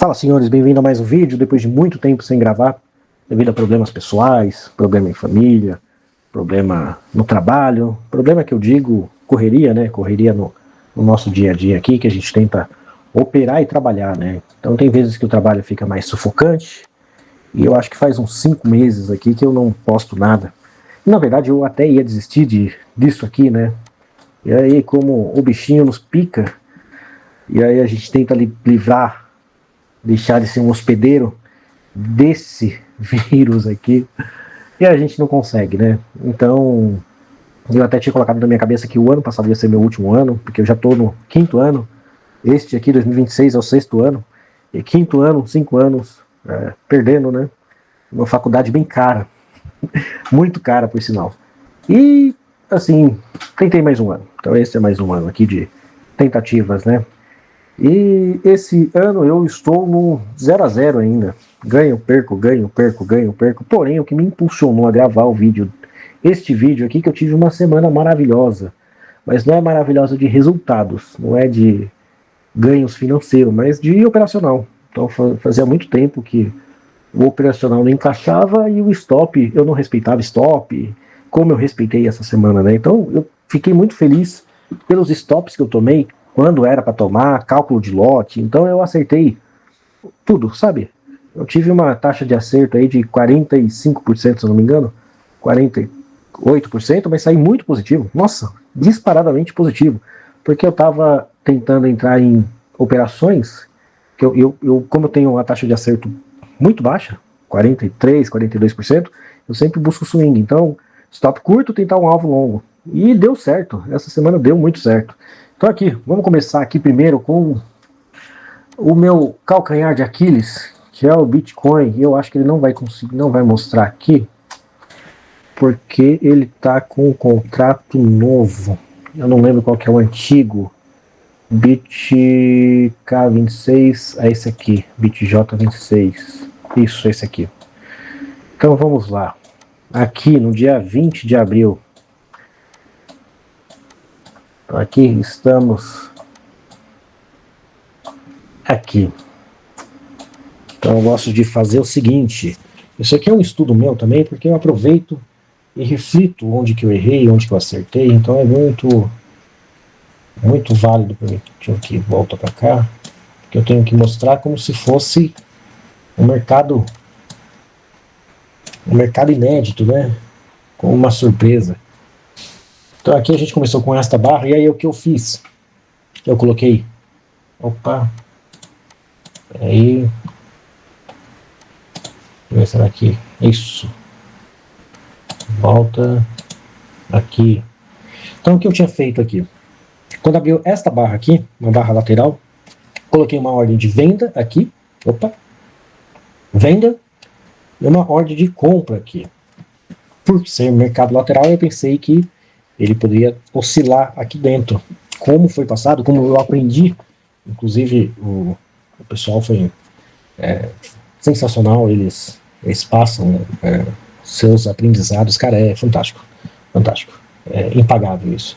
Fala, senhores, bem-vindo a mais um vídeo, depois de muito tempo sem gravar, devido a problemas pessoais, problema em família, problema no trabalho, problema que eu digo correria, né, correria no nosso dia a dia aqui, que a gente tenta operar e trabalhar, né, então tem vezes que o trabalho fica mais sufocante, e eu acho que faz uns 5 meses aqui que eu não posto nada, e, na verdade eu até ia desistir disso aqui, né, e aí como o bichinho nos pica, e aí a gente tenta livrar, deixar de ser um hospedeiro desse vírus aqui, e a gente não consegue, né? Então, eu até tinha colocado na minha cabeça que o ano passado ia ser meu último ano, porque eu já tô no 5º ano, este aqui, 2026, é o 6º ano, e 5º ano, 5 anos, perdendo, né? Uma faculdade bem cara, muito cara, por sinal. E, assim, tentei mais um ano. Então esse é mais um ano aqui de tentativas, né? E esse ano eu estou no 0 a 0 ainda. Ganho, perco, ganho, perco, ganho, perco. Porém, o que me impulsionou a gravar este vídeo aqui, que eu tive uma semana maravilhosa. Mas não é maravilhosa de resultados, não é de ganhos financeiros, mas de operacional. Então fazia muito tempo que o operacional não encaixava e o stop, eu não respeitava stop, como eu respeitei essa semana, né? Então eu fiquei muito feliz pelos stops que eu tomei, quando era para tomar, cálculo de lote, então eu acertei tudo, sabe? Eu tive uma taxa de acerto aí de 45%, se eu não me engano, 48%, mas saí muito positivo, nossa, disparadamente positivo, porque eu estava tentando entrar em operações, que como eu tenho uma taxa de acerto muito baixa, 43%, 42%, eu sempre busco swing, então stop curto, tentar um alvo longo, e deu certo, essa semana deu muito certo. Então aqui, vamos começar aqui primeiro com o meu calcanhar de Aquiles, que é o Bitcoin. Eu acho que ele não vai conseguir, não vai mostrar aqui, porque ele está com um contrato novo. Eu não lembro qual que é o antigo. BitK26, é esse aqui, BitJ26. Isso, esse aqui. Então vamos lá. Aqui no dia 20 de abril. Aqui estamos. Aqui. Então eu gosto de fazer o seguinte. Isso aqui é um estudo meu também, porque eu aproveito e reflito onde que eu errei, onde que eu acertei. Então é muito válido para mim. Deixa eu aqui, volta para cá. Porque eu tenho que mostrar como se fosse um mercado inédito, né? Com uma surpresa. Então aqui a gente começou com esta barra, e aí o que eu fiz? Eu coloquei. Opa! Aí. Deixa eu ver, será que. Isso. Volta. Aqui. Então o que eu tinha feito aqui? Quando abriu esta barra aqui, uma barra lateral, coloquei uma ordem de venda aqui. Opa! Venda. E uma ordem de compra aqui. Por ser mercado lateral, eu pensei que ele poderia oscilar aqui dentro. Como foi passado, como eu aprendi, inclusive o pessoal foi sensacional, eles passam seus aprendizados, cara, é fantástico, fantástico, é impagável isso.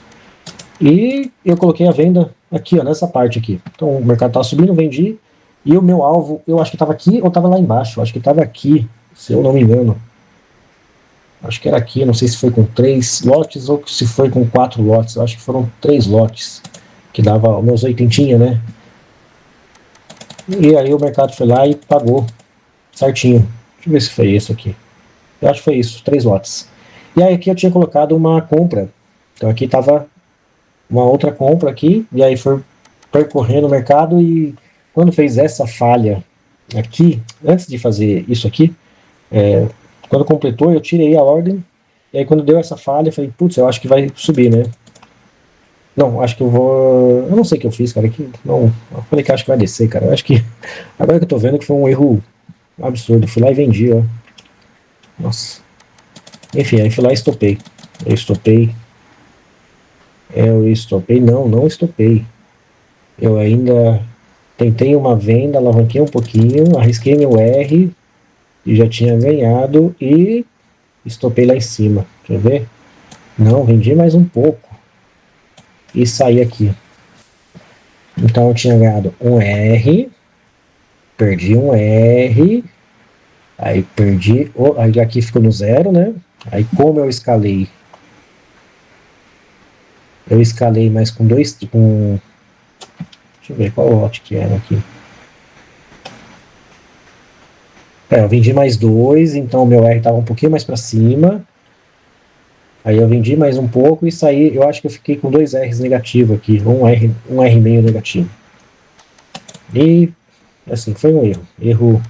E eu coloquei a venda aqui, ó, nessa parte aqui. Então o mercado estava subindo, vendi, e o meu alvo, eu acho que estava aqui ou estava lá embaixo, eu acho que estava aqui, se eu não me engano. Acho que era aqui, não sei se foi com 3 lotes ou se foi com 4 lotes. Acho que foram 3 lotes, que dava os meus 80, né? E aí o mercado foi lá e pagou certinho. Deixa eu ver se foi isso aqui. Eu acho que foi isso, 3 lotes. E aí aqui eu tinha colocado uma compra. Então aqui estava uma outra compra aqui, e aí foi percorrendo o mercado, e quando fez essa falha aqui, antes de fazer isso aqui, quando completou, eu tirei a ordem, e aí quando deu essa falha, eu falei, putz, eu acho que vai subir, né? Não, acho que eu vou... Eu não sei o que eu fiz, cara, que não... Eu falei que acho que vai descer, cara. Eu acho que... Agora que eu tô vendo que foi um erro absurdo. Eu fui lá e vendi, ó. Nossa. Enfim, aí fui lá e estopei. Eu estopei, não estopei. Eu ainda tentei uma venda, alavanquei um pouquinho, arrisquei meu R, e já tinha ganhado, e estopei lá em cima. Quer ver? Não, vendi mais um pouco e saí aqui. Então eu tinha ganhado um R, perdi um R, aí perdi, aí aqui ficou no 0, né? Aí como eu escalei mais com dois, com, deixa eu ver qual lote que era aqui. Eu vendi mais 2, então o meu R estava um pouquinho mais para cima. Aí eu vendi mais um pouco e saí, eu acho que eu fiquei com 2 R's negativo aqui, um R meio negativo. E, assim, foi um erro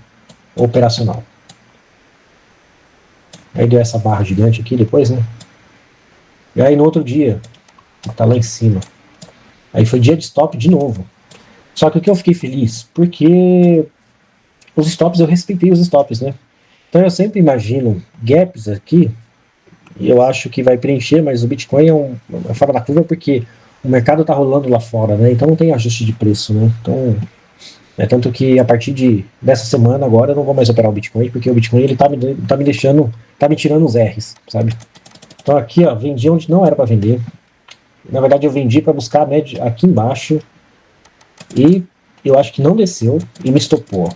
operacional. Aí deu essa barra gigante aqui depois, né? E aí no outro dia, tá lá em cima. Aí foi dia de stop de novo. Só que o que eu fiquei feliz, porque os stops, eu respeitei os stops, né? Então eu sempre imagino gaps aqui, e eu acho que vai preencher, mas o Bitcoin é fora da curva porque o mercado tá rolando lá fora, né? Então não tem ajuste de preço, né? Então, tanto que a partir dessa semana agora eu não vou mais operar o Bitcoin, porque o Bitcoin ele tá me deixando, tá me tirando os R's, sabe? Então aqui, ó, vendi onde não era para vender. Na verdade eu vendi para buscar a média aqui embaixo e eu acho que não desceu e me estopou.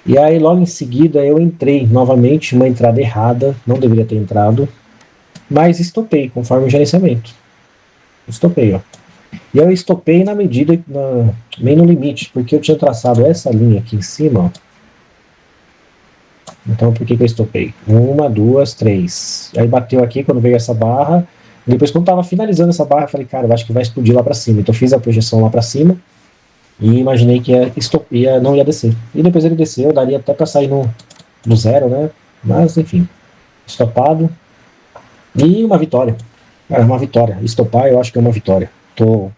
E aí logo em seguida eu entrei novamente, uma entrada errada, não deveria ter entrado, mas estopei conforme o gerenciamento. Estopei, ó. E eu estopei na medida, bem no limite, porque eu tinha traçado essa linha aqui em cima, ó. Então por que eu estopei? 1, 2, 3. Aí bateu aqui quando veio essa barra. Depois quando estava finalizando essa barra, eu falei, cara, eu acho que vai explodir lá para cima. Então eu fiz a projeção lá para cima e imaginei que não ia descer. E depois ele desceu, daria até para sair no 0, né? Mas enfim, estopado. E uma vitória. Cara, uma vitória. Estopar eu acho que é uma vitória. Tô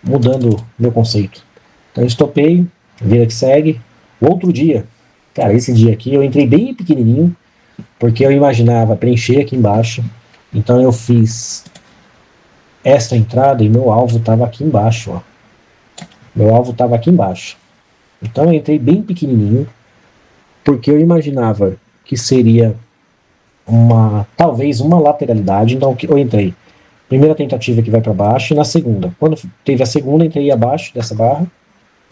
mudando meu conceito. Então eu estopei, vida que segue. O outro dia, cara, esse dia aqui eu entrei bem pequenininho, porque eu imaginava preencher aqui embaixo. Então eu fiz esta entrada e meu alvo estava aqui embaixo, ó. Meu alvo estava aqui embaixo. Então eu entrei bem pequenininho, porque eu imaginava que seria talvez uma lateralidade. Então eu entrei. Primeira tentativa que vai para baixo e na segunda. Quando teve a segunda, entrei abaixo dessa barra,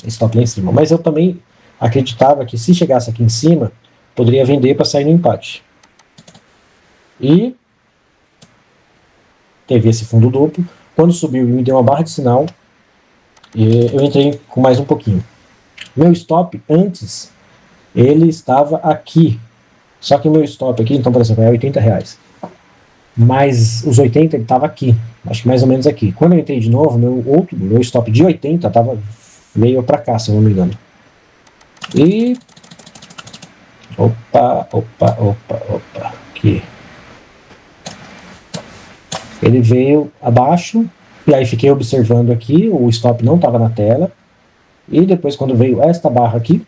stop lá em cima. Mas eu também acreditava que se chegasse aqui em cima, poderia vender para sair no empate. E teve esse fundo duplo. Quando subiu e me deu uma barra de sinal, eu entrei com mais um pouquinho. Meu stop antes, ele estava aqui. Só que o meu stop aqui, então, por exemplo, é R$80. Mas os 80 ele estava aqui. Acho que mais ou menos aqui. Quando eu entrei de novo, meu stop de 80 veio para cá, se eu não me engano. E... Opa. Aqui. Ele veio abaixo, e aí fiquei observando aqui, o stop não estava na tela, e depois quando veio esta barra aqui,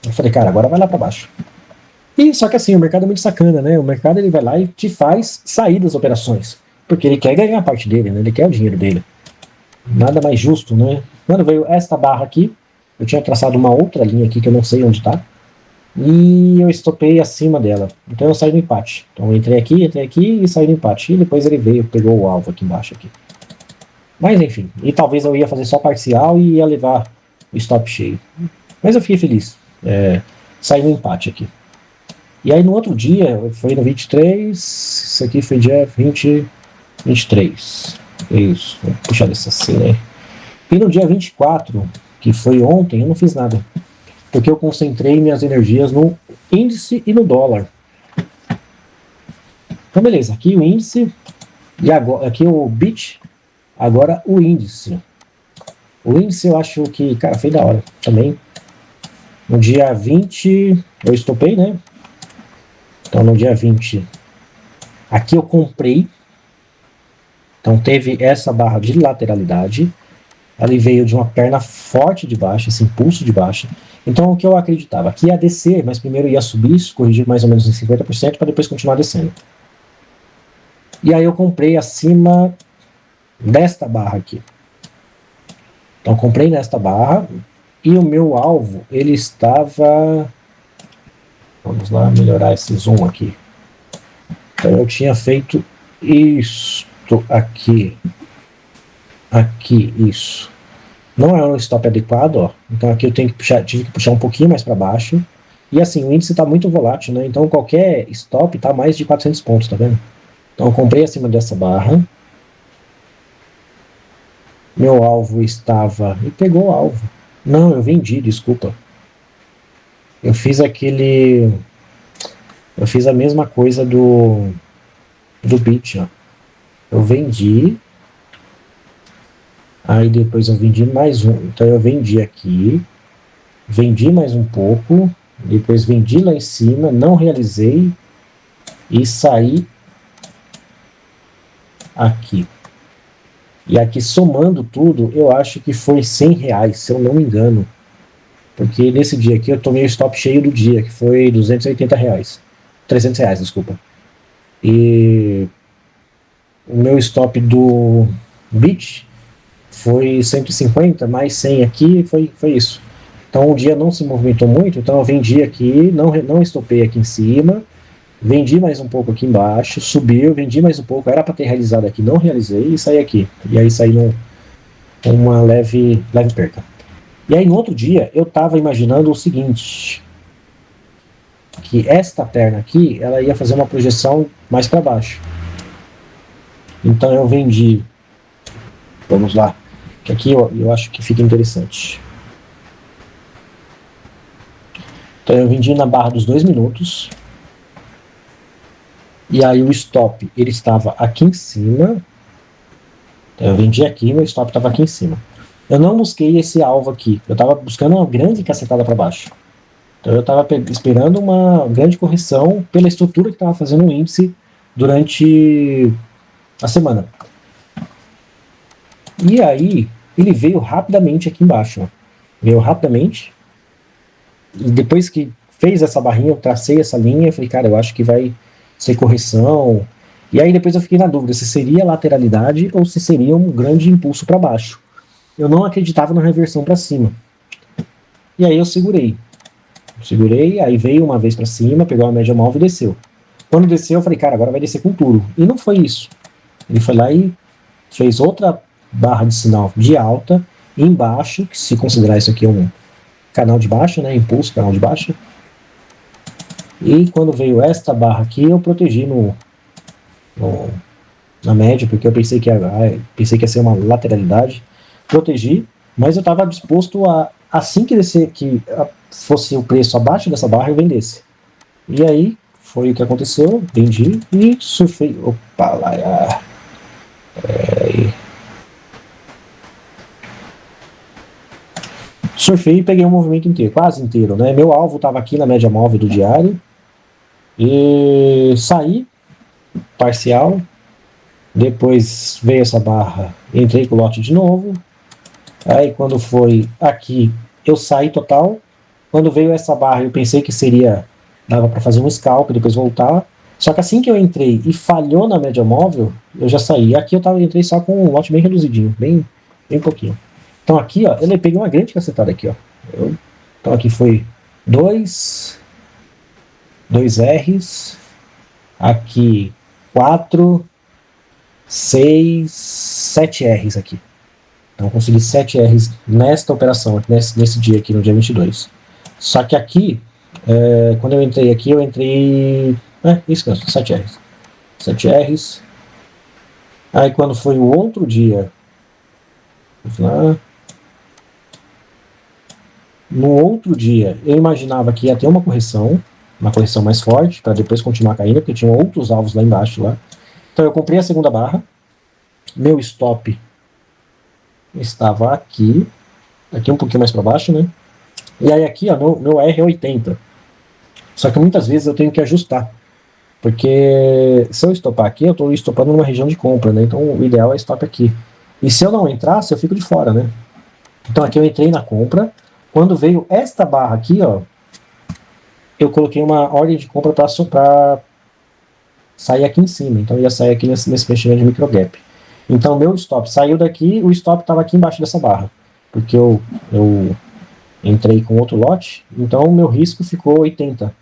eu falei, cara, agora vai lá para baixo. E só que assim, o mercado é muito sacana, né? O mercado ele vai lá e te faz sair das operações, porque ele quer ganhar a parte dele, né? Ele quer o dinheiro dele. Nada mais justo, né? Quando veio esta barra aqui, eu tinha traçado uma outra linha aqui que eu não sei onde está, e eu estopei acima dela. Então eu saí no empate. Então eu entrei aqui e saí no empate. E depois ele veio, pegou o alvo aqui embaixo. Aqui. Mas enfim, e talvez eu ia fazer só parcial e ia levar o stop cheio. Mas eu fiquei feliz. Saí no empate aqui. E aí no outro dia, foi no 23, isso aqui foi dia 23. Isso, vou puxar dessa cena aí. E no dia 24, que foi ontem, eu não fiz nada. Porque eu concentrei minhas energias no índice e no dólar. Então beleza, aqui o índice, e agora, aqui o BIT, agora o índice. O índice eu acho que, cara, foi da hora também. No dia 20, eu estopei, né? Então no dia 20, aqui eu comprei. Então teve essa barra de lateralidade. Ali veio de uma perna forte de baixa, esse impulso de baixa. Então o que eu acreditava? Que ia descer, mas primeiro ia subir, corrigir mais ou menos em 50%, para depois continuar descendo. E aí eu comprei acima desta barra aqui. Então comprei nesta barra e o meu alvo, ele estava... Vamos lá melhorar esse zoom aqui. Então eu tinha feito isto aqui. Aqui, isso. Não é um stop adequado, ó. Então aqui eu tive que puxar um pouquinho mais para baixo. E assim, o índice está muito volátil, né? Então qualquer stop está mais de 400 pontos, tá vendo? Então eu comprei acima dessa barra. Meu alvo estava... E pegou o alvo. Não, eu vendi, desculpa. Eu fiz aquele... Eu fiz a mesma coisa do bit, ó. Eu vendi. Aí depois eu vendi mais um. Então eu vendi aqui. Vendi mais um pouco. Depois vendi lá em cima. Não realizei. E saí aqui. E aqui somando tudo, eu acho que foi R$100, se eu não me engano. Porque nesse dia aqui eu tomei o stop cheio do dia, que foi R$280. R$300, desculpa. E o meu stop do bit foi 150, mais 100 aqui, foi isso. Então o dia não se movimentou muito, então eu vendi aqui, não estopei aqui em cima, vendi mais um pouco aqui embaixo, subiu, vendi mais um pouco, era para ter realizado aqui, não realizei e saí aqui. E aí saí uma leve perca. E aí no outro dia eu estava imaginando o seguinte, que esta perna aqui, ela ia fazer uma projeção mais para baixo. Então eu vendi, vamos lá, que aqui eu acho que fica interessante. Então eu vendi na barra dos 2 minutos. E aí o stop, ele estava aqui em cima. Então eu vendi aqui, meu stop estava aqui em cima. Eu não busquei esse alvo aqui. Eu estava buscando uma grande cacetada para baixo. Então eu estava esperando uma grande correção pela estrutura que estava fazendo o índice durante a semana. E aí ele veio rapidamente aqui embaixo. Ó. Veio rapidamente. E depois que fez essa barrinha, eu tracei essa linha, falei, cara, eu acho que vai ser correção. E aí depois eu fiquei na dúvida se seria lateralidade ou se seria um grande impulso para baixo. Eu não acreditava na reversão para cima. E aí eu segurei. Aí veio uma vez para cima, pegou a média móvel e desceu. Quando desceu, eu falei, cara, agora vai descer com tudo. E não foi isso. Ele foi lá e fez outra barra de sinal de alta, embaixo, que se considerar isso aqui um canal de baixa, né? Impulso, canal de baixa. E quando veio esta barra aqui, eu protegi na média, porque eu pensei que ia ser uma lateralidade. Protegi, mas eu estava disposto a, assim que descer, que fosse o preço abaixo dessa barra, eu vendesse. E aí, foi o que aconteceu, vendi e surfei. Opa, lá. Surfei e peguei o movimento inteiro, quase inteiro, né? Meu alvo estava aqui na média móvel do diário. E saí, parcial. Depois veio essa barra, entrei com o lote de novo. Aí quando foi aqui, eu saí total. Quando veio essa barra, eu pensei que dava para fazer um scalp, depois voltar. Só que assim que eu entrei e falhou na média móvel, eu já saí. Aqui eu entrei só com um lote bem reduzidinho, bem pouquinho. Então aqui, ó, eu peguei uma grande cacetada aqui, ó. Então aqui foi 2 R's, aqui 4, 6, 7 R's aqui. Então eu consegui 7 R's nesta operação, nesse dia aqui, no dia 22. Só que aqui, quando eu entrei aqui, isso mesmo, 7 R's. 7 R's. Aí quando foi o outro dia, no outro dia, eu imaginava que ia ter uma correção mais forte, para depois continuar caindo, porque tinha outros alvos lá embaixo. Então eu comprei a segunda barra, meu stop estava aqui um pouquinho mais para baixo, né? E aí aqui, ó, meu R é 80. Só que muitas vezes eu tenho que ajustar, porque se eu estopar aqui, eu estou estopando numa região de compra, né? Então o ideal é stop aqui. E se eu não entrasse, eu fico de fora, né? Então aqui eu entrei na compra. Quando veio esta barra aqui, ó, eu coloquei uma ordem de compra para sair aqui em cima. Então eu ia sair aqui nesse fechamento de micro gap. Então meu stop saiu daqui, o stop estava aqui embaixo dessa barra, porque eu entrei com outro lote, então o meu risco ficou 80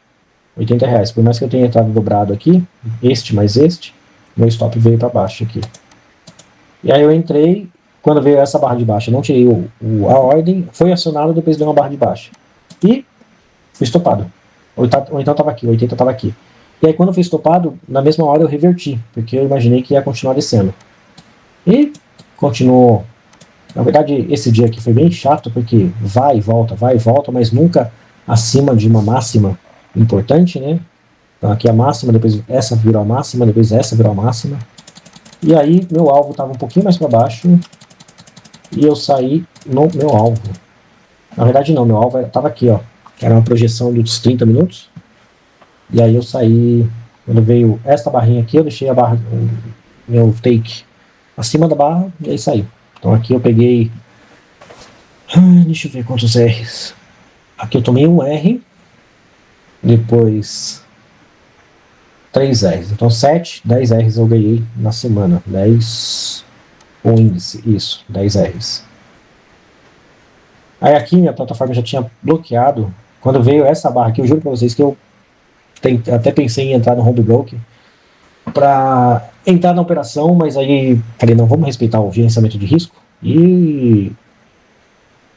reais. Por mais que eu tenha entrado dobrado aqui, este mais este, meu stop veio para baixo aqui. E aí eu entrei, quando veio essa barra de baixa, eu não tirei a ordem, foi acionado, depois deu uma barra de baixa. E fui estopado. Ou então estava aqui, 80 estava aqui. E aí quando foi estopado, na mesma hora eu reverti, porque eu imaginei que ia continuar descendo. E continuou. Na verdade, esse dia aqui foi bem chato, porque vai e volta, mas nunca acima de uma máxima importante, né? Então aqui a máxima, depois essa virou a máxima, depois essa virou a máxima. E aí meu alvo estava um pouquinho mais para baixo e eu saí no meu alvo. Na verdade não, meu alvo estava aqui, ó. Era uma projeção dos 30 minutos. E aí eu saí, quando veio esta barrinha aqui, eu deixei a barra, meu take acima da barra e aí saí. Então aqui eu peguei, deixa eu ver quantos R's. Aqui eu tomei um R, depois 3 R's. Então 7, 10 R's eu ganhei na semana. 10 o índice, isso, 10 R's. Aí aqui minha plataforma já tinha bloqueado. Quando veio essa barra aqui, eu juro pra vocês que eu até pensei em entrar no home broker para entrar na operação, mas aí falei, não, vamos respeitar o gerenciamento de risco e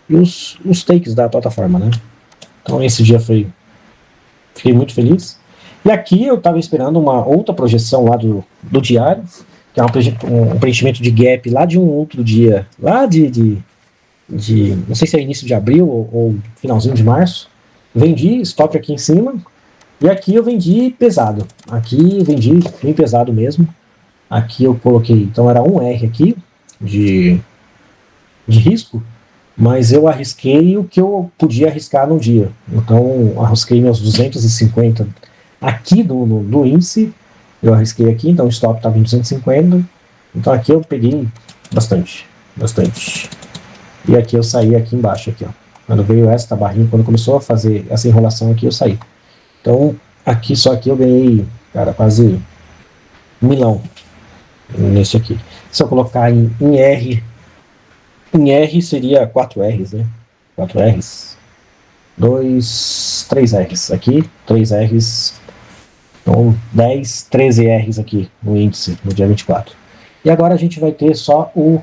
os takes da plataforma, né? Então esse dia fiquei muito feliz. E aqui eu estava esperando uma outra projeção lá do diário, que é um preenchimento de gap lá de um outro dia, lá de não sei se é início de abril ou finalzinho de março. Vendi, stop aqui em cima, e aqui eu vendi pesado. Aqui eu vendi bem pesado mesmo. Aqui eu coloquei, então era um R aqui de risco, mas eu arrisquei o que eu podia arriscar no dia. Então arrisquei meus 250 aqui do índice, eu arrisquei aqui, então o stop estava em 250. Então aqui eu peguei bastante. E aqui eu saí aqui embaixo, aqui, ó. Quando veio esta barrinha, quando começou a fazer essa enrolação aqui, eu saí. Então, aqui só aqui eu ganhei, cara, quase $1 milhão nesse aqui. Se eu colocar em R, em R seria 4 R's, né? 4 R's. 3 R's aqui, 3 R's. Então, 10, 13 R's aqui no índice, no dia 24. E agora a gente vai ter só o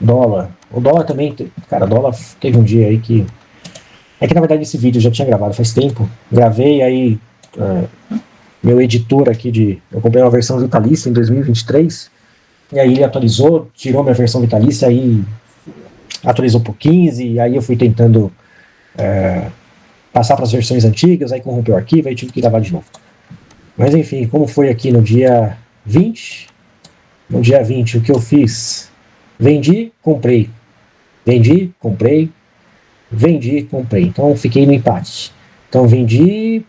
dólar. O dólar também, cara, dólar teve um dia aí que... É que na verdade esse vídeo eu já tinha gravado faz tempo. Gravei, aí meu editor aqui eu comprei uma versão vitalícia em 2023, e aí ele atualizou, tirou minha versão vitalícia, aí atualizou por 15, e aí eu fui tentando passar para as versões antigas, aí corrompeu o arquivo, aí tive que gravar de novo. Mas enfim, como foi aqui no dia 20, o que eu fiz? Vendi, comprei. Vendi, comprei. Vendi, comprei. Então fiquei no empate. Então vendi.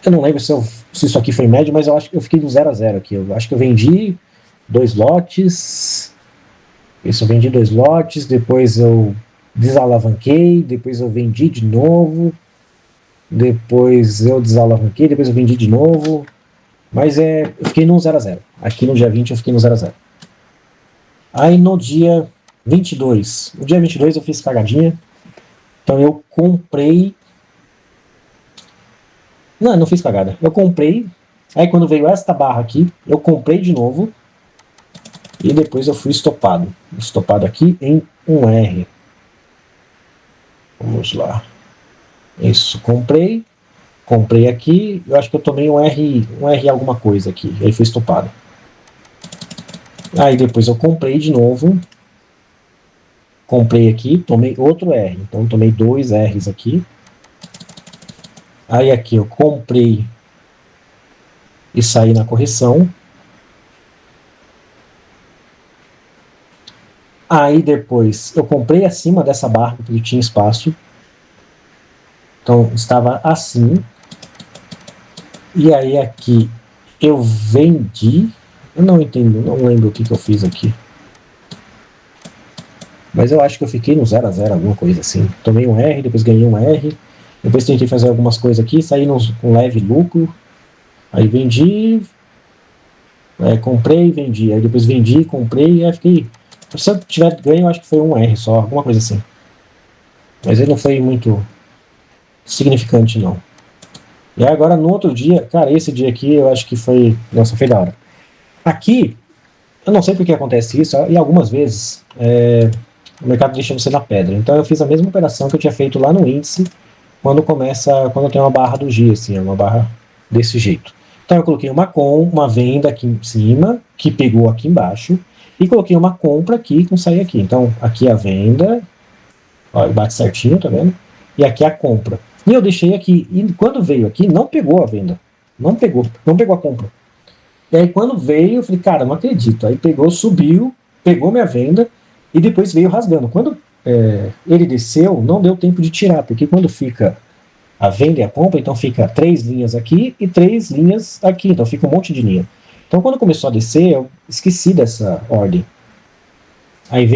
Eu não lembro se isso aqui foi médio, mas eu acho que eu fiquei do 0 a 0 aqui. Eu acho que eu vendi 2 lotes. Isso, eu vendi 2 lotes. Depois eu desalavanquei. Depois eu vendi de novo. Depois eu desalavanquei. Depois eu vendi de novo. Mas eu fiquei no 0 a 0. Aqui no dia 20 eu fiquei no 0 a 0. Aí no dia 22. No dia 22 eu fiz cagadinha. Então eu comprei. Não fiz cagada. Eu comprei. Aí quando veio esta barra aqui, eu comprei de novo. E depois eu fui estopado. Estopado aqui em um R. Vamos lá. Isso, comprei. Comprei aqui. Eu acho que eu tomei um R alguma coisa aqui. Aí fui estopado. Aí depois eu comprei de novo. Comprei aqui, tomei outro R. Então tomei 2 R's aqui. Aí aqui eu comprei e saí na correção. Aí depois eu comprei acima dessa barra porque tinha espaço. Então estava assim. E aí aqui eu vendi. Eu não entendo, não lembro o que eu fiz aqui. Mas eu acho que eu fiquei no 0 a 0, alguma coisa assim. Tomei um R, depois ganhei um R. Depois tentei fazer algumas coisas aqui, saí com leve lucro. Aí vendi. Comprei e vendi. Aí depois vendi, comprei e aí fiquei... Se eu tiver ganho, eu acho que foi um R só, alguma coisa assim. Mas ele não foi muito significante, não. E aí agora no outro dia, cara, esse dia aqui eu acho que foi... Nossa, foi da hora. Aqui, eu não sei por que acontece isso, e algumas vezes o mercado deixa você na pedra. Então eu fiz a mesma operação que eu tinha feito lá no índice, quando tem uma barra do G, assim, uma barra desse jeito. Então eu coloquei uma venda aqui em cima, que pegou aqui embaixo, e coloquei uma compra aqui com sair aqui. Então aqui a venda, ó, bate certinho, tá vendo? E aqui a compra. E eu deixei aqui, e quando veio aqui, não pegou a venda. Não pegou a compra. E aí quando veio, eu falei, cara, não acredito. Aí pegou, subiu, pegou minha venda, e depois veio rasgando. Quando ele desceu, não deu tempo de tirar, porque quando fica a venda e a compra, então fica 3 linhas aqui e 3 linhas aqui, então fica um monte de linha. Então quando começou a descer, eu esqueci dessa ordem. Aí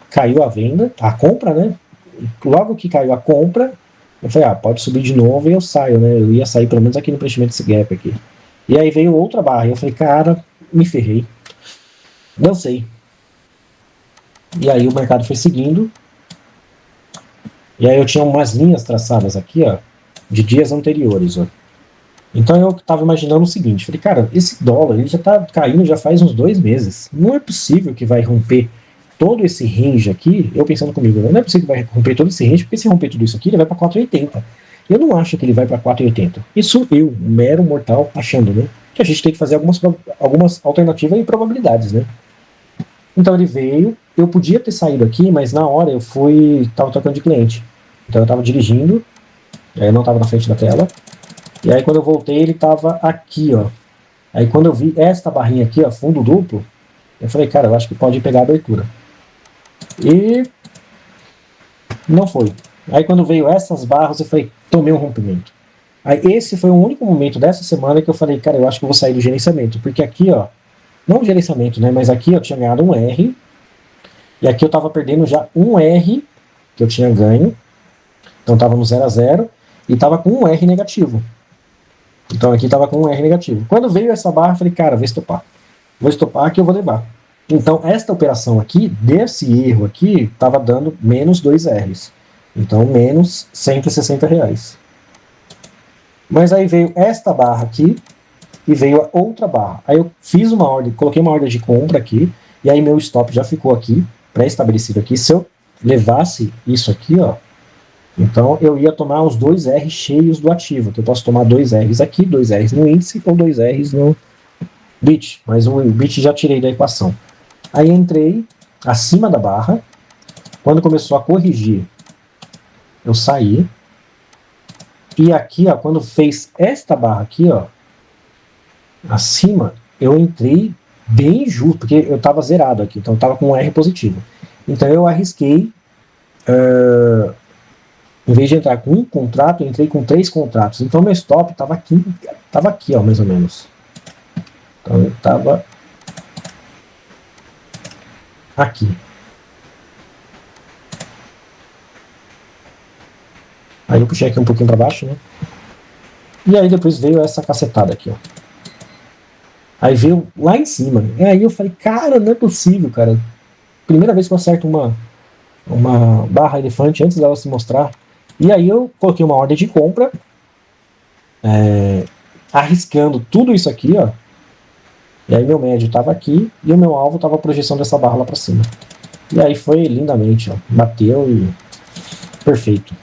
caiu a venda, a compra, né? Logo que caiu a compra, eu falei, pode subir de novo e eu saio, né? Eu ia sair pelo menos aqui no preenchimento desse gap aqui. E aí veio outra barra, e eu falei, cara, me ferrei. Não sei. E aí o mercado foi seguindo. E aí eu tinha umas linhas traçadas aqui, ó, de dias anteriores, ó. Então eu estava imaginando o seguinte, falei, cara, esse dólar ele já está caindo já faz uns 2 meses. Não é possível que vai romper todo esse range aqui, eu pensando comigo, não é possível que vai romper todo esse range, porque se romper tudo isso aqui, ele vai para 4,80. Eu não acho que ele vai para 4,80. Isso eu, um mero mortal, achando, né? Que a gente tem que fazer algumas alternativas e probabilidades, né? Então ele veio, eu podia ter saído aqui, mas na hora eu tava trocando de cliente. Então eu tava dirigindo, eu não tava na frente da tela, e aí quando eu voltei ele tava aqui, ó. Aí quando eu vi esta barrinha aqui, ó, fundo duplo, eu falei, cara, eu acho que pode pegar a abertura. E não foi. Aí quando veio essas barras, eu falei, tomei um rompimento. Aí esse foi o único momento dessa semana que eu falei, cara, eu acho que eu vou sair do gerenciamento. Porque aqui, ó, não o gerenciamento, né, mas aqui eu tinha ganhado um R, e aqui eu tava perdendo já um R que eu tinha ganho. Então tava no 0 a 0 e tava com um R negativo. Então aqui tava com um R negativo. Quando veio essa barra, eu falei, cara, vou estopar. Vou estopar que eu vou levar. Então esta operação aqui, desse erro aqui, tava dando menos 2 R's. Então menos R$ 160. Mas aí veio esta barra aqui e veio a outra barra. Aí eu fiz uma ordem, coloquei uma ordem de compra aqui, e aí meu stop já ficou aqui, pré-estabelecido aqui. Se eu levasse isso aqui, ó, então eu ia tomar os 2 R cheios do ativo. Então eu posso tomar 2 R's aqui, 2 R's no índice ou 2 R's no bit. Mas o bit já tirei da equação. Aí entrei acima da barra. Quando começou a corrigir, eu saí. E aqui, ó, quando fez esta barra aqui, ó, acima, eu entrei bem justo, porque eu estava zerado aqui, então estava com um R positivo. Então eu arrisquei, em vez de entrar com um contrato, eu entrei com 3 contratos. Então meu stop estava aqui, ó, mais ou menos. Então eu estava aqui. Aí eu puxei aqui um pouquinho para baixo, né? E aí depois veio essa cacetada aqui, ó. Aí veio lá em cima. E aí eu falei, cara, não é possível, cara. Primeira vez que eu acerto uma barra elefante antes dela se mostrar. E aí eu coloquei uma ordem de compra, arriscando tudo isso aqui, ó. E aí meu médio estava aqui e o meu alvo estava a projeção dessa barra lá para cima. E aí foi lindamente, ó. Bateu e perfeito.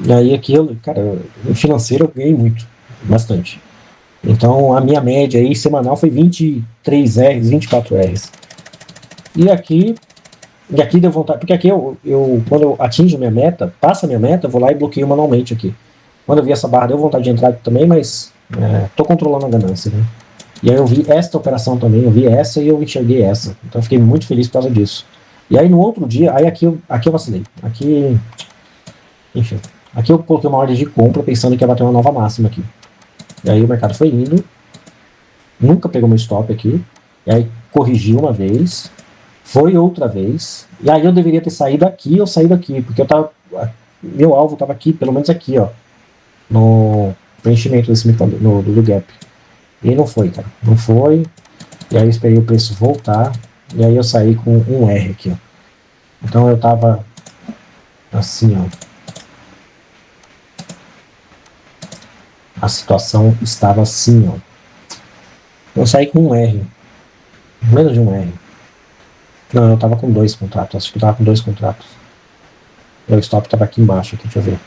E aí aqui, cara, no financeiro eu ganhei muito, bastante. Então a minha média aí semanal foi 23 R's, 24 R's. E aqui deu vontade, porque aqui quando eu atingo minha meta, passa a minha meta, eu vou lá e bloqueio manualmente aqui. Quando eu vi essa barra, deu vontade de entrar aqui também, mas tô controlando a ganância, né? E aí eu vi esta operação também, eu vi essa e eu enxerguei essa. Então eu fiquei muito feliz por causa disso. E aí no outro dia, aí aqui eu vacilei. Enfim, aqui eu coloquei uma ordem de compra pensando que ia bater uma nova máxima aqui. E aí o mercado foi indo, nunca pegou meu stop aqui, e aí corrigiu uma vez, foi outra vez, e aí eu deveria ter saído aqui ou saído aqui, porque meu alvo estava aqui, pelo menos aqui, ó, no preenchimento do gap. E não foi, cara, não foi, e aí eu esperei o preço voltar, e aí eu saí com um R aqui, ó. Então eu tava assim, ó. A situação estava assim, ó. Eu saí com um R. Menos de um R. Não, eu tava com 2 contratos. Acho que eu tava com 2 contratos. Meu stop tava aqui embaixo, aqui, deixa eu ver.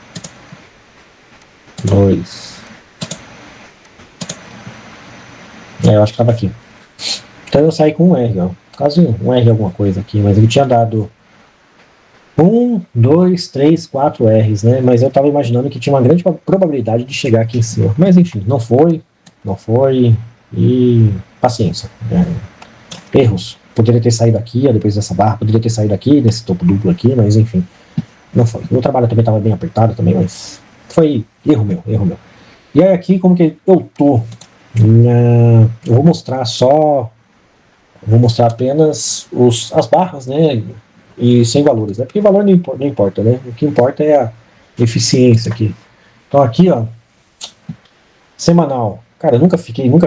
2. Eu acho que tava aqui. Então eu saí com um R, ó. Quase um R alguma coisa aqui, mas ele tinha dado 2, 3, 4 R's, né? Mas eu tava imaginando que tinha uma grande probabilidade de chegar aqui em cima. Mas enfim, não foi. Não foi. E paciência. Erros. Poderia ter saído aqui, depois dessa barra, poderia ter saído aqui, nesse topo duplo aqui, mas enfim. Não foi. O trabalho também estava bem apertado também, mas foi erro meu, erro meu. E aí aqui, como que eu tô? Eu vou mostrar só, vou mostrar apenas as barras, né? E sem valores, né? Porque valor não importa, né? O que importa é a eficiência aqui. Então aqui, ó, semanal. Cara, eu nunca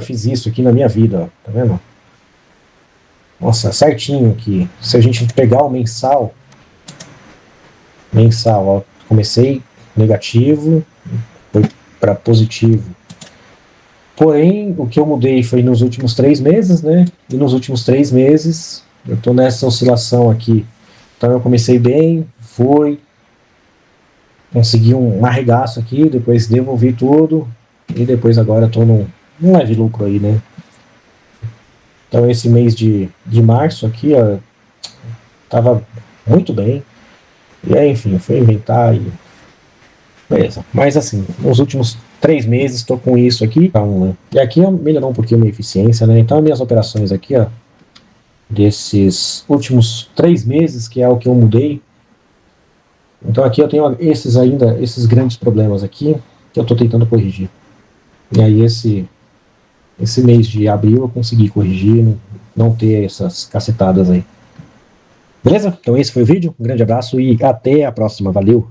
fiz isso aqui na minha vida, ó, tá vendo? Nossa, certinho aqui. Se a gente pegar o mensal, ó, comecei negativo, foi para positivo. Porém, o que eu mudei foi nos últimos 3 meses, né? E nos últimos 3 meses, eu tô nessa oscilação aqui. Então eu comecei bem, consegui um arregaço aqui, depois devolvi tudo, e depois agora tô num leve lucro aí, né? Então esse mês de março aqui, ó, tava muito bem. E aí, enfim, eu fui inventar e beleza. Mas assim, nos últimos 3 meses estou com isso aqui. Então, né? E aqui melhorou um pouquinho a minha eficiência, né? Então as minhas operações aqui, ó, desses últimos 3 meses, que é o que eu mudei. Então aqui eu tenho esses grandes problemas aqui, que eu estou tentando corrigir. E aí esse mês de abril eu consegui corrigir, não ter essas cacetadas aí. Beleza? Então esse foi o vídeo. Um grande abraço e até a próxima. Valeu!